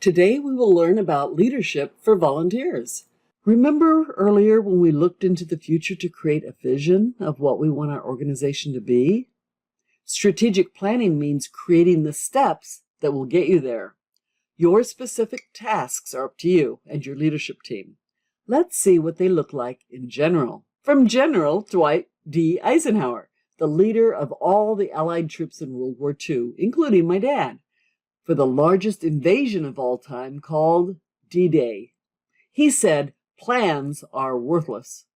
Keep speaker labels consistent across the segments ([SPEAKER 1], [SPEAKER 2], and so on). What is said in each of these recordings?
[SPEAKER 1] Today we will learn about leadership for volunteers. Remember earlier when we looked into the future to create a vision of what we want our organization to be? Strategic planning means creating the steps that will get you there. Your specific tasks are up to you and your leadership team. Let's see what they look like in general. From General Dwight D. Eisenhower, the leader of all the Allied troops in World War II, including my dad, for the largest invasion of all time called D-Day. He said, plans are worthless.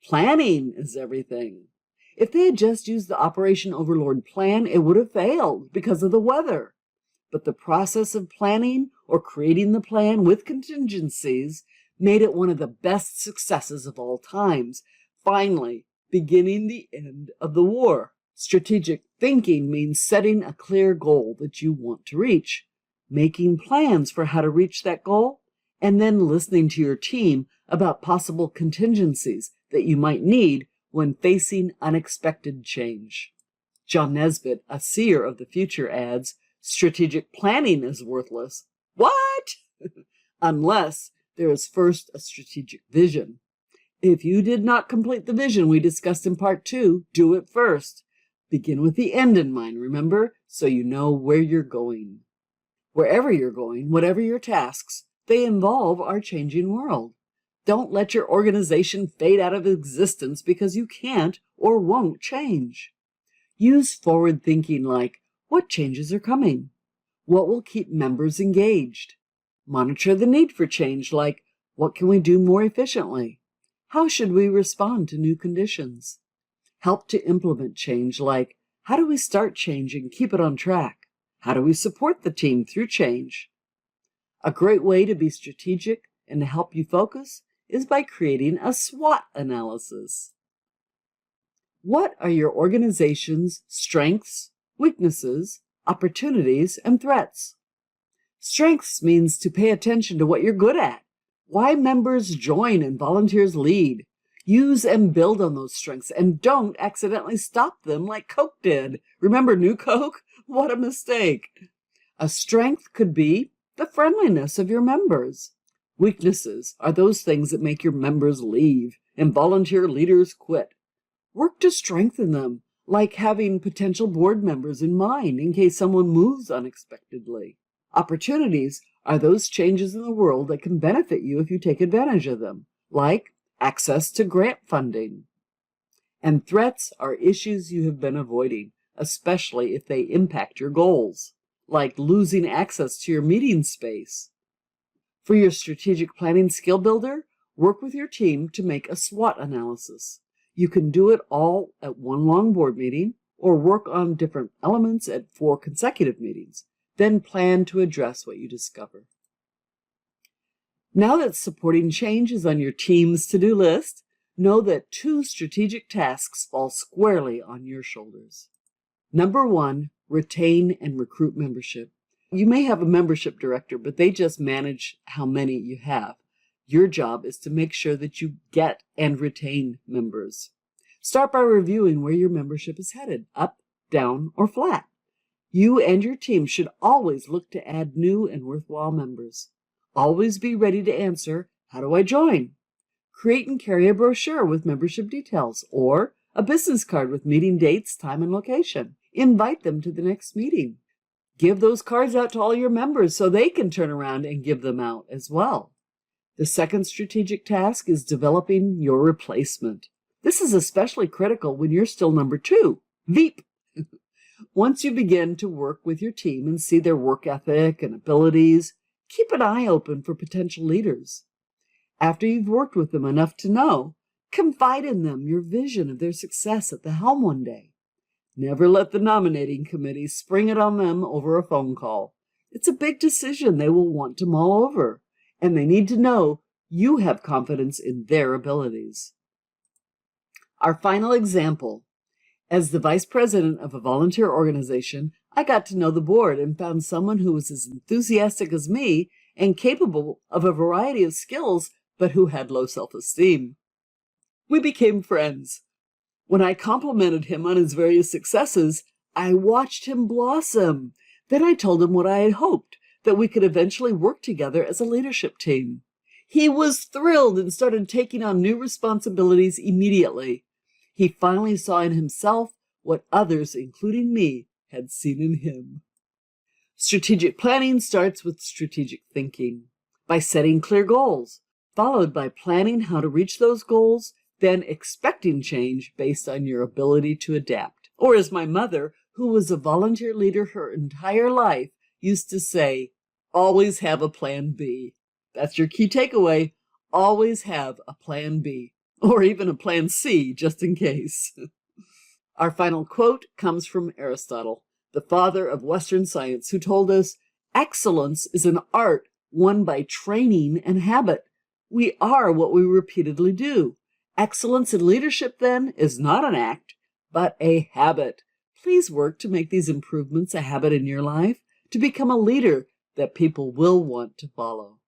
[SPEAKER 1] Planning is everything. If they had just used the Operation Overlord plan, it would have failed because of the weather. But the process of planning or creating the plan with contingencies made it one of the best successes of all times, finally beginning the end of the war. Strategic thinking means setting a clear goal that you want to reach, making plans for how to reach that goal, and then listening to your team about possible contingencies that you might need when facing unexpected change. John Nesbitt, a seer of the future, adds, strategic planning is worthless. What? Unless there is first a strategic vision. If you did not complete the vision we discussed in part 2, do it first. Begin with the end in mind, remember, so you know where you're going. Wherever you're going, whatever your tasks, they involve our changing world. Don't let your organization fade out of existence because you can't or won't change. Use forward thinking like, what changes are coming? What will keep members engaged? Monitor the need for change like, what can we do more efficiently? How should we respond to new conditions? Help to implement change like, how do we start change and keep it on track? How do we support the team through change? A great way to be strategic and to help you focus is by creating a SWOT analysis. What are your organization's strengths, weaknesses, opportunities, and threats? Strengths means to pay attention to what you're good at, why members join and volunteers lead. Use and build on those strengths and don't accidentally stop them like Coke did. Remember New Coke? What a mistake. A strength could be the friendliness of your members. Weaknesses are those things that make your members leave and volunteer leaders quit. Work to strengthen them, like having potential board members in mind in case someone moves unexpectedly. Opportunities are those changes in the world that can benefit you if you take advantage of them, like access to grant funding. And threats are issues you have been avoiding, especially if they impact your goals, like losing access to your meeting space. For your strategic planning skill builder, work with your team to make a SWOT analysis. You can do it all at one long board meeting or work on different elements at 4 consecutive meetings. Then plan to address what you discover. Now that supporting change is on your team's to-do list, know that 2 strategic tasks fall squarely on your shoulders. Number 1, retain and recruit membership. You may have a membership director, but they just manage how many you have. Your job is to make sure that you get and retain members. Start by reviewing where your membership is headed, up, down, or flat. You and your team should always look to add new and worthwhile members. Always be ready to answer, how do I join? Create and carry a brochure with membership details or a business card with meeting dates, time, and location. Invite them to the next meeting. Give those cards out to all your members so they can turn around and give them out as well. The second strategic task is developing your replacement. This is especially critical when you're still number 2, Veep. Once you begin to work with your team and see their work ethic and abilities, keep an eye open for potential leaders. After you've worked with them enough to know, confide in them your vision of their success at the helm one day. Never let the nominating committee spring it on them over a phone call. It's a big decision they will want to mull over, and they need to know you have confidence in their abilities. Our final example. As the vice president of a volunteer organization, I got to know the board and found someone who was as enthusiastic as me and capable of a variety of skills, but who had low self-esteem. We became friends. When I complimented him on his various successes, I watched him blossom. Then I told him what I had hoped, that we could eventually work together as a leadership team. He was thrilled and started taking on new responsibilities immediately. He finally saw in himself what others, including me, had seen in him. Strategic planning starts with strategic thinking, by setting clear goals, followed by planning how to reach those goals, then expecting change based on your ability to adapt. Or as my mother, who was a volunteer leader her entire life, used to say, always have a plan B. That's your key takeaway. Always have a plan B, or even a plan C, just in case. Our final quote comes from Aristotle, the father of Western science, who told us, excellence is an art won by training and habit. We are what we repeatedly do. Excellence in leadership, then, is not an act, but a habit. Please work to make these improvements a habit in your life, to become a leader that people will want to follow.